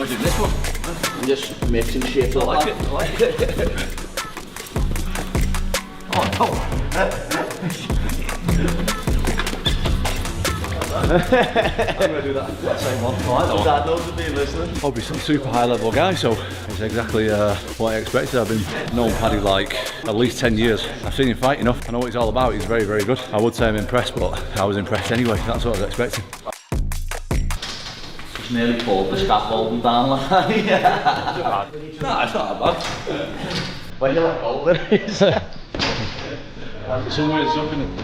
want to do this one? I'm just mixing shapes. I like it. I like it. Oh no! I'm going to do that same one. Oh, Dad knows to be listening. Probably some super high level guy, so it's exactly what I expected. I've been known Paddy like at least 10 years. I've seen him fight enough. I know what he's all about. He's very, very good. I would say I'm impressed, but I was impressed anyway. That's what I was expecting. Just nearly pulled the scaffolding down like that. Yeah. No, it's not that bad. When you let go of it, it's Somewhere it's up in it.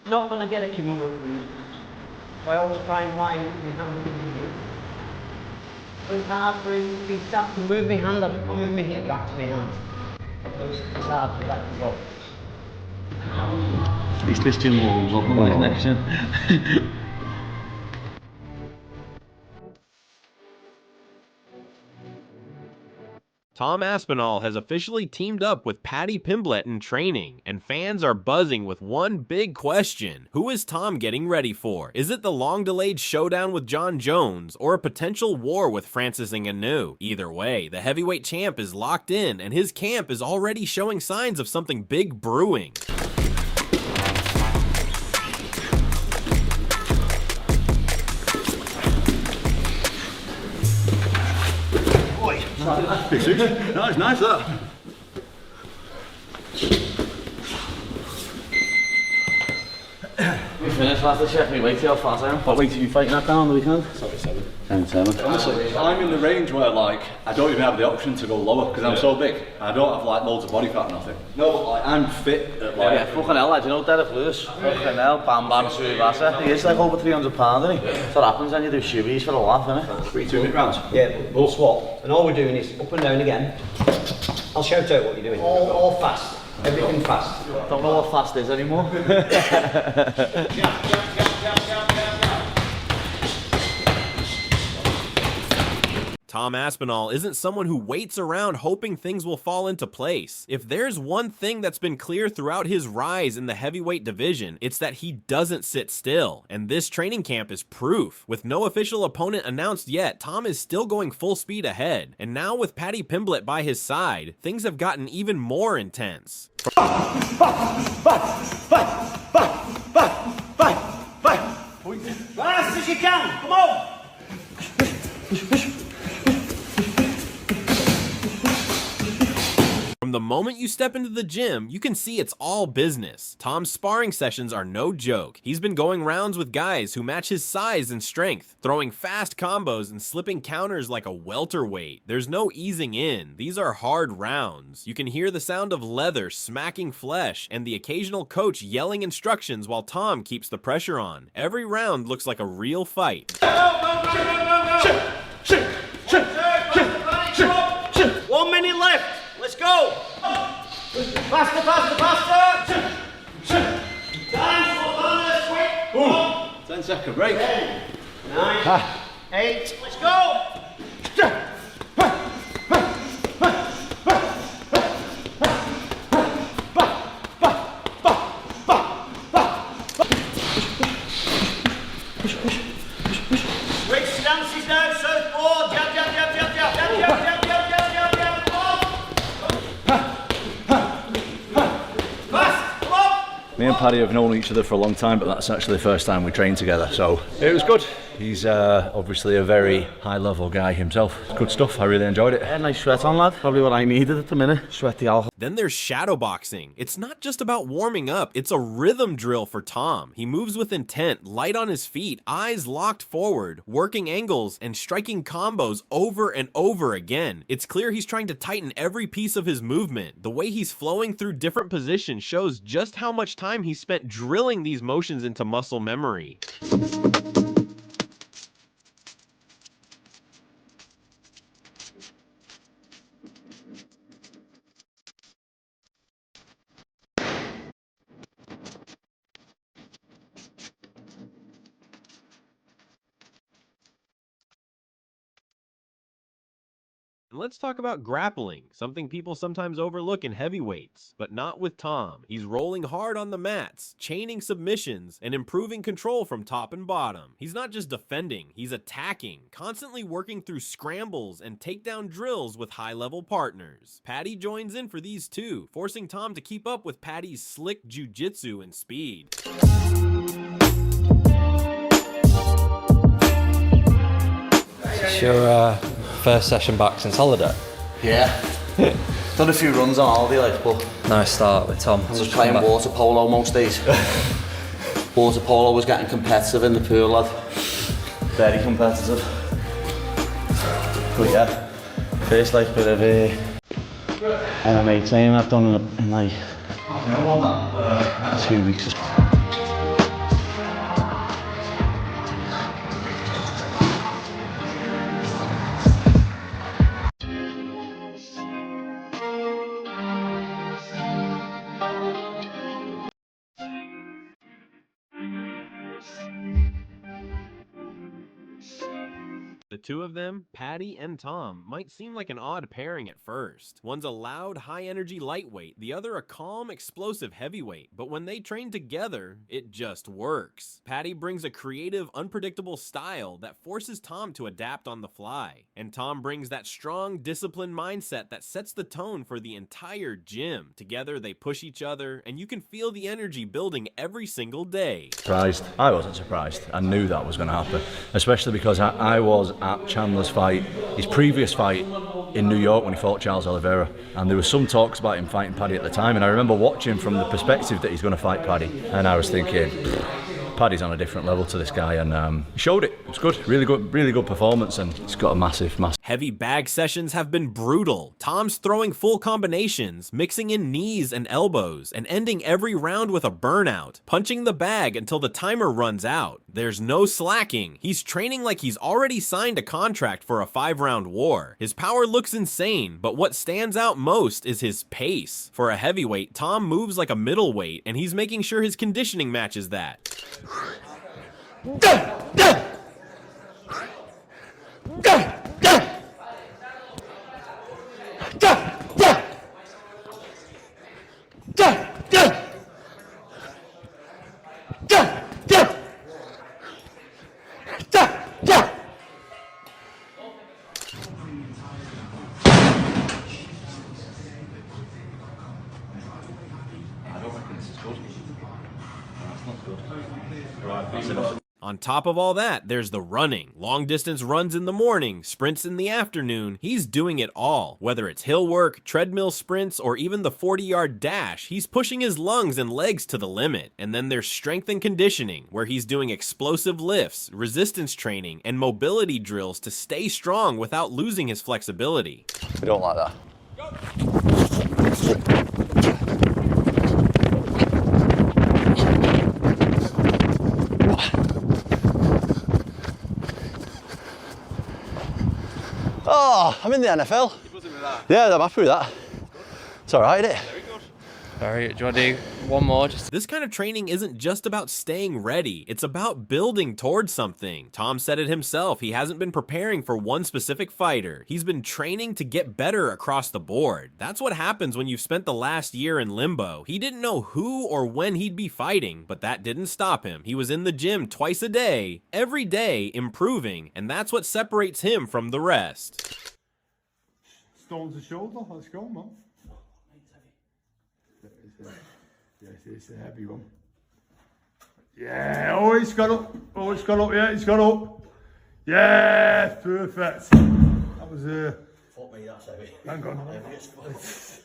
Not gonna get it to move. I always try and line my hand. It's hard for him to start to move my hand up, move my hip back to my hand. It's hard for that to go. At least this gym warms up like next gym. Tom Aspinall has officially teamed up with Paddy Pimblett in training, and fans are buzzing with one big question. Who is Tom getting ready for? Is it the long-delayed showdown with John Jones, or a potential war with Francis Ngannou? Either way, the heavyweight champ is locked in, and his camp is already showing signs of something big brewing. Big suit. No, it's nice that. We finished last the check me weight, see how fast I am. What weight are you fighting at down on the weekend? 77. 77. Honestly, I'm in the range where like I don't even have the option to go lower because I'm so big. I don't have like loads of body fat or nothing. No, but like I'm fit at like... Yeah, fucking hell, lad, you know Derek Lewis? Fucking hell, bam bam Suivasa. He is like over 300 pounds, isn't he? That's what happens when you do shoeies for a laugh, innit? 3 2-minute rounds. Yeah, we'll swap. And all we're doing is up and down again. I'll shout out what you're doing. All fast. Everything fast. Don't know what fast is anymore. Tom Aspinall isn't someone who waits around hoping things will fall into place. If there's one thing that's been clear throughout his rise in the heavyweight division, it's that he doesn't sit still, and this training camp is proof. With no official opponent announced yet, Tom is still going full speed ahead, and now with Paddy Pimblett by his side, things have gotten even more intense. Fast as you can, come on! From the moment you step into the gym, you can see it's all business. Tom's sparring sessions are no joke. He's been going rounds with guys who match his size and strength, throwing fast combos and slipping counters like a welterweight. There's no easing in. These are hard rounds. You can hear the sound of leather smacking flesh and the occasional coach yelling instructions while Tom keeps the pressure on. Every round looks like a real fight. 1 minute left. Let's go! Faster, faster, faster! Time for quick! 10-second break. 9, 8, let's go! Switch stances now, southpaw, jab, jab, jab, jab, jab, jab, jab, jab, jab, jab, jab, jab, Me and Paddy have known each other for a long time, but that's actually the first time we trained together, so it was good. He's obviously a very high-level guy himself. Good stuff, I really enjoyed it. Yeah, nice sweat on, lad. Probably what I needed at the minute. Sweaty alcohol. Then there's shadowboxing. It's not just about warming up, it's a rhythm drill for Tom. He moves with intent, light on his feet, eyes locked forward, working angles and striking combos over and over again. It's clear he's trying to tighten every piece of his movement. The way he's flowing through different positions shows just how much time he spent drilling these motions into muscle memory. And let's talk about grappling, something people sometimes overlook in heavyweights, but not with Tom. He's rolling hard on the mats, chaining submissions, and improving control from top and bottom. He's not just defending, he's attacking, constantly working through scrambles and takedown drills with high-level partners. Paddy joins in for these too, forcing Tom to keep up with Paddy's slick jiu-jitsu and speed. It's your first session back since holiday. Yeah. Done a few runs on holiday, like, but Nice start with Tom. I was playing water polo most days. Water polo was getting competitive in the pool, lad. Very competitive. But yeah, first like bit of MMA training I've done in like 2 weeks. The two of them, Paddy and Tom, might seem like an odd pairing at first. One's a loud, high-energy lightweight, the other a calm, explosive heavyweight, but when they train together, it just works. Paddy brings a creative, unpredictable style that forces Tom to adapt on the fly, and Tom brings that strong, disciplined mindset that sets the tone for the entire gym. Together, they push each other, and you can feel the energy building every single day. Surprised? I wasn't surprised. I knew that was going to happen, especially because I was at Chandler's fight, his previous fight in New York when he fought Charles Oliveira, and there was some talks about him fighting Paddy at the time, and I remember watching from the perspective that he's going to fight Paddy, and I was thinking, Paddy's on a different level to this guy, and he showed it. It was good, really good performance, and he's got a massive. Heavy bag sessions have been brutal. Tom's throwing full combinations, mixing in knees and elbows, and ending every round with a burnout, punching the bag until the timer runs out. There's no slacking. He's training like he's already signed a contract for a 5-round war. His power looks insane, but what stands out most is his pace. For a heavyweight, Tom moves like a middleweight, and he's making sure his conditioning matches that. On top of all that, there's the running. Long distance runs in the morning, sprints in the afternoon. He's doing it all. Whether it's hill work, treadmill sprints, or even the 40-yard dash, he's pushing his lungs and legs to the limit. And then there's strength and conditioning, where he's doing explosive lifts, resistance training, and mobility drills to stay strong without losing his flexibility. We don't like that. Oh, I'm in the NFL. Yeah, I'm happy with that. It's all right, isn't it? Very good. Do you want to do one more? This kind of training isn't just about staying ready. It's about building towards something. Tom said it himself. He hasn't been preparing for one specific fighter. He's been training to get better across the board. That's what happens when you've spent the last year in limbo. He didn't know who or when he'd be fighting, but that didn't stop him. He was in the gym twice a day, every day, improving, and that's what separates him from the rest. Stone to shoulder, let's go, man. Yes, it's a heavy one. Yeah, oh, he's got up. Oh, he's got up, yeah, he's got up. Yeah, perfect. That was Fuck me, that's heavy. hang on.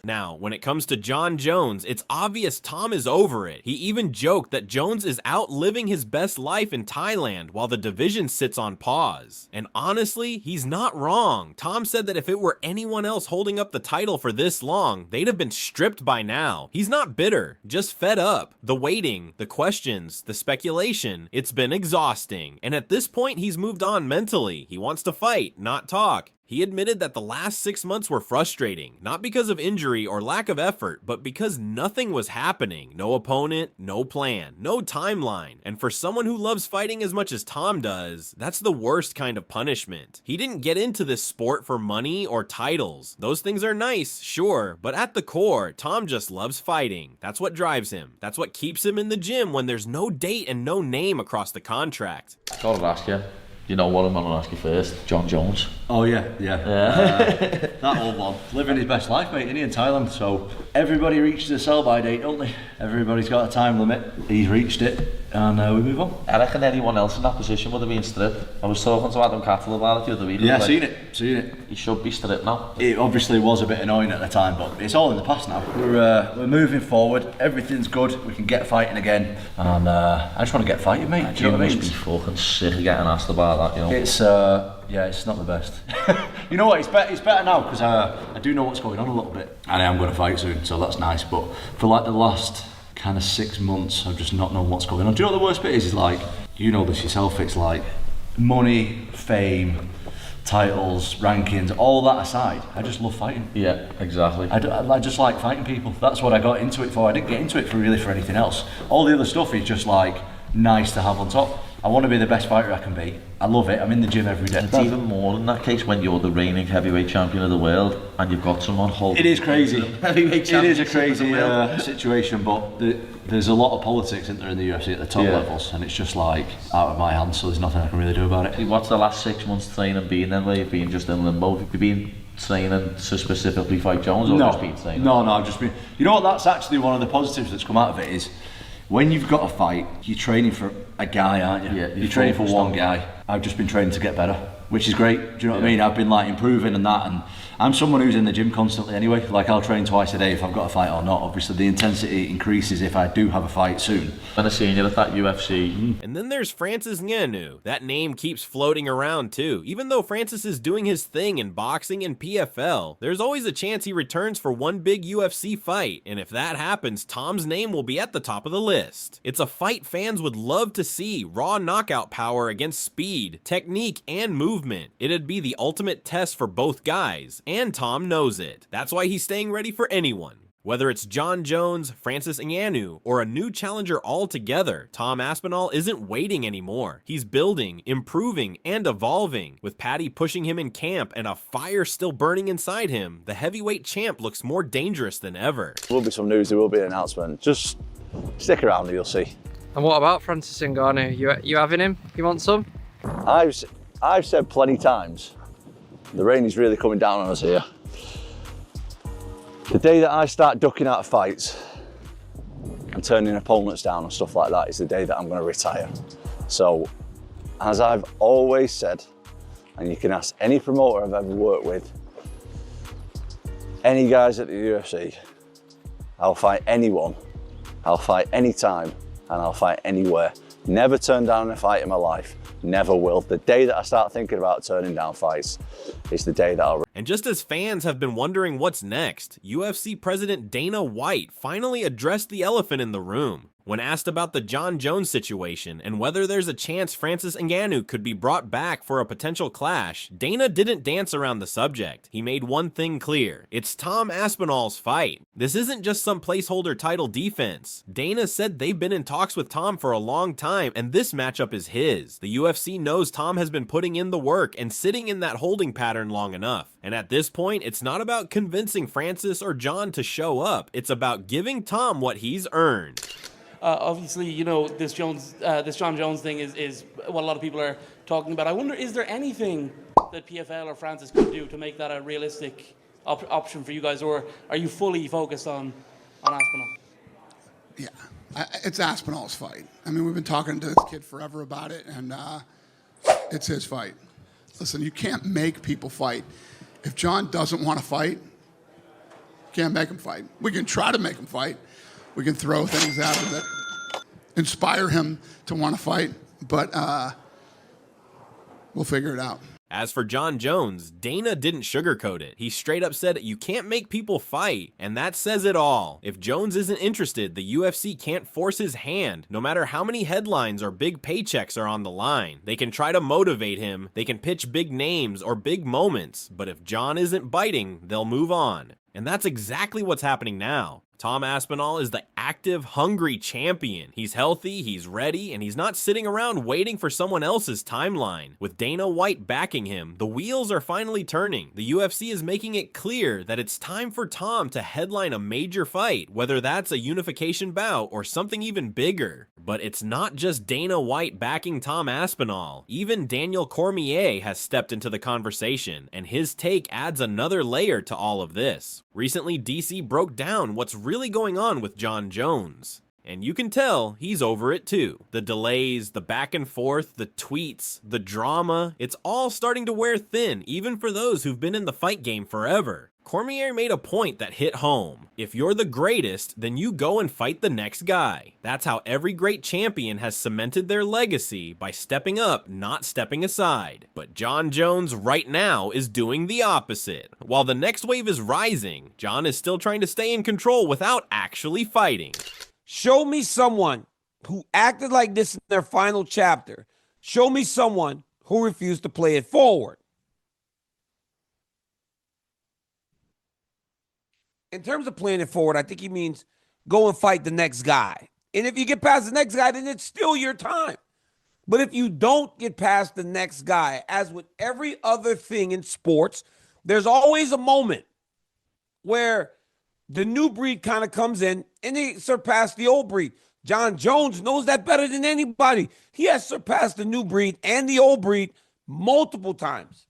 Now, when it comes to John Jones, it's obvious Tom is over it. He even joked that Jones is out living his best life in Thailand while the division sits on pause. And honestly, he's not wrong. Tom said that if it were anyone else holding up the title for this long, they'd have been stripped by now. He's not bitter, just fed up. The waiting, the questions, the speculation, it's been exhausting. And at this point, he's moved on mentally. He wants to fight, not talk. He admitted that the last 6 months were frustrating, not because of injury or lack of effort, but because nothing was happening. No opponent, no plan, no timeline. And for someone who loves fighting as much as Tom does, that's the worst kind of punishment. He didn't get into this sport for money or titles. Those things are nice, sure, but at the core, Tom just loves fighting. That's what drives him. That's what keeps him in the gym when there's no date and no name across the contract. Gotta ask you. You know what I'm gonna ask you first? John Jones. Oh yeah. That old one, living his best life, mate, isn't he, in Thailand? So everybody reaches a sell-by date, don't they? Everybody's got a time limit. He's reached it, and we move on. I reckon anyone else in that position would have been stripped. I was talking to Adam Cattle about it the other week. Yeah, like, seen it. He should be stripped now. It obviously was a bit annoying at the time, but it's all in the past now. We're moving forward. Everything's good. We can get fighting again, and I just want to get fighting, mate. Do you know what I mean? Must be fucking sick of getting asked about that, you know. It's it's not the best. You know what? It's better now because I do know what's going on a little bit, and I am going to fight soon, so that's nice. But for like the last kind of 6 months, I've just not known what's going on. Do you know what the worst bit is? Is like, you know this yourself. It's like money, fame, titles, rankings, all that aside, I just love fighting. Yeah, exactly. I just like fighting people. That's what I got into it for. I didn't get into it for anything else. All the other stuff is just like nice to have on top. I want to be the best fighter I can be. I love it. I'm in the gym every day. It's even more in that case when you're the reigning heavyweight champion of the world and you've got someone holding. It is crazy. Heavyweight champion. It is a crazy situation, but there's a lot of politics, isn't there, in the UFC at the top levels, and it's just like out of my hands. So there's nothing I can really do about it. What's the last 6 months training been then? Where you've been just in limbo? Have you been training to specifically fight Jones, or just been training? No, I've just been. You know what? That's actually one of the positives that's come out of it is, when you've got a fight, you're training for a guy, aren't you? Yeah, you're training for one guy. I've just been training to get better, which is great. Do you know what I mean? I've been like improving and that, and I'm someone who's in the gym constantly anyway. Like, I'll train twice a day if I've got a fight or not. Obviously the intensity increases if I do have a fight soon. When I seen you at that UFC. And then there's Francis Ngannou. That name keeps floating around too. Even though Francis is doing his thing in boxing and PFL, there's always a chance he returns for one big UFC fight, and if that happens, Tom's name will be at the top of the list. It's a fight fans would love to see: raw knockout power against speed, technique, and movement. It'd be the ultimate test for both guys, and Tom knows it. That's why he's staying ready for anyone. Whether it's John Jones, Francis Ngannou, or a new challenger altogether, Tom Aspinall isn't waiting anymore. He's building, improving, and evolving. With Paddy pushing him in camp and a fire still burning inside him, the heavyweight champ looks more dangerous than ever. There will be some news, there will be an announcement. Just stick around and you'll see. And what about Francis Ngannou? You having him? You want some? I've said plenty times, the rain is really coming down on us here. The day that I start ducking out of fights and turning opponents down and stuff like that is the day that I'm going to retire. So, as I've always said, and you can ask any promoter I've ever worked with, any guys at the UFC, I'll fight anyone, I'll fight anytime, and I'll fight anywhere. Never turned down a fight in my life. Never will. The day that I start thinking about turning down fights is the day that I'll... And just as fans have been wondering what's next, UFC President Dana White finally addressed the elephant in the room. When asked about the John Jones situation and whether there's a chance Francis Ngannou could be brought back for a potential clash, Dana didn't dance around the subject. He made one thing clear: it's Tom Aspinall's fight. This isn't just some placeholder title defense. Dana said they've been in talks with Tom for a long time, and this matchup is his. The UFC knows Tom has been putting in the work and sitting in that holding pattern long enough. And at this point, it's not about convincing Francis or John to show up. It's about giving Tom what he's earned. Obviously, you know, this John Jones thing is what a lot of people are talking about. I wonder, is there anything that PFL or Francis could do to make that a realistic option for you guys, or are you fully focused on Aspinall? Yeah, it's Aspinall's fight. I mean, we've been talking to this kid forever about it, and it's his fight. Listen, you can't make people fight. If John doesn't want to fight, can't make him fight. We can try to make him fight. We can throw things at him that inspire him to want to fight, but we'll figure it out. As for Jon Jones, Dana didn't sugarcoat it. He straight up said, "You can't make people fight," and that says it all. If Jones isn't interested, the UFC can't force his hand, no matter how many headlines or big paychecks are on the line. They can try to motivate him, they can pitch big names or big moments, but if Jon isn't biting, they'll move on. And that's exactly what's happening now. Tom Aspinall is the active, hungry champion. He's healthy, he's ready, and he's not sitting around waiting for someone else's timeline. With Dana White backing him, the wheels are finally turning. The UFC is making it clear that it's time for Tom to headline a major fight, whether that's a unification bout or something even bigger. But it's not just Dana White backing Tom Aspinall. Even Daniel Cormier has stepped into the conversation, and his take adds another layer to all of this. Recently, DC broke down what's really going on with Jon Jones. And you can tell he's over it too. The delays, the back and forth, the tweets, the drama, it's all starting to wear thin, even for those who've been in the fight game forever. Cormier made a point that hit home. If you're the greatest, then you go and fight the next guy. That's how every great champion has cemented their legacy, by stepping up, not stepping aside. But Jon Jones right now is doing the opposite. While the next wave is rising, Jon is still trying to stay in control without actually fighting. Show me someone who acted like this in their final chapter. Show me someone who refused to play it forward. In terms of playing it forward, I think he means go and fight the next guy. And if you get past the next guy, then it's still your time. But if you don't get past the next guy, as with every other thing in sports, there's always a moment where the new breed kind of comes in and they surpass the old breed. Jon Jones knows that better than anybody. He has surpassed the new breed and the old breed multiple times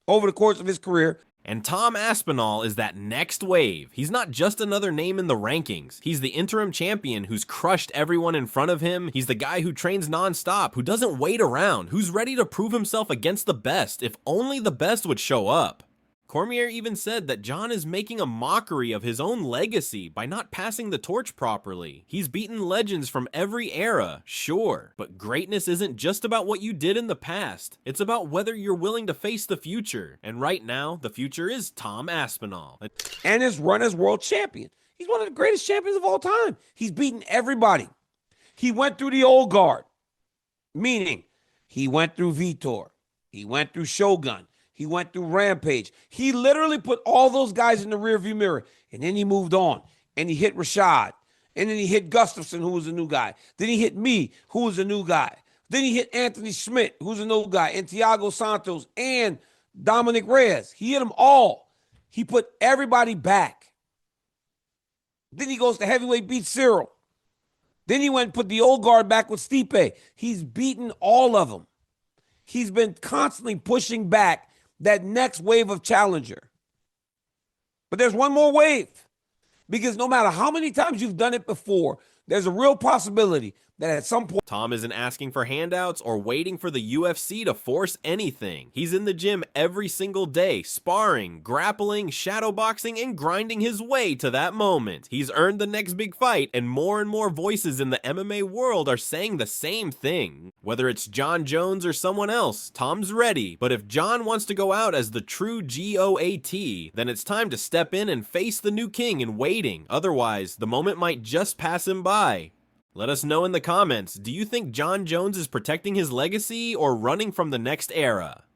over the course of his career. And Tom Aspinall is that next wave. He's not just another name in the rankings. He's the interim champion who's crushed everyone in front of him. He's the guy who trains nonstop, who doesn't wait around, who's ready to prove himself against the best if only the best would show up. Cormier even said that Jon is making a mockery of his own legacy by not passing the torch properly. He's beaten legends from every era, sure, but greatness isn't just about what you did in the past. It's about whether you're willing to face the future. And right now, the future is Tom Aspinall. And his run as world champion. He's one of the greatest champions of all time. He's beaten everybody. He went through the old guard, meaning he went through Vitor, he went through Shogun, he went through Rampage. He literally put all those guys in the rearview mirror, and then he moved on, and he hit Rashad, and then he hit Gustafsson, who was a new guy. Then he hit me, who was a new guy. Then he hit Anthony Schmidt, who's a new guy, and Thiago Santos, and Dominic Reyes. He hit them all. He put everybody back. Then he goes to heavyweight, beat Cyril. Then he went and put the old guard back with Stipe. He's beaten all of them. He's been constantly pushing back that next wave of challenger. But there's one more wave, because no matter how many times you've done it before, there's a real possibility that at some point Tom isn't asking for handouts or waiting for the UFC to force anything. He's in the gym every single day, sparring, grappling, shadowboxing, and grinding his way to that moment. He's earned the next big fight, and more voices in the MMA world are saying the same thing. Whether it's Jon Jones or someone else, Tom's ready. But if Jon wants to go out as the true GOAT, then it's time to step in and face the new king in waiting. Otherwise, the moment might just pass him by. Let us know in the comments, do you think Jon Jones is protecting his legacy or running from the next era?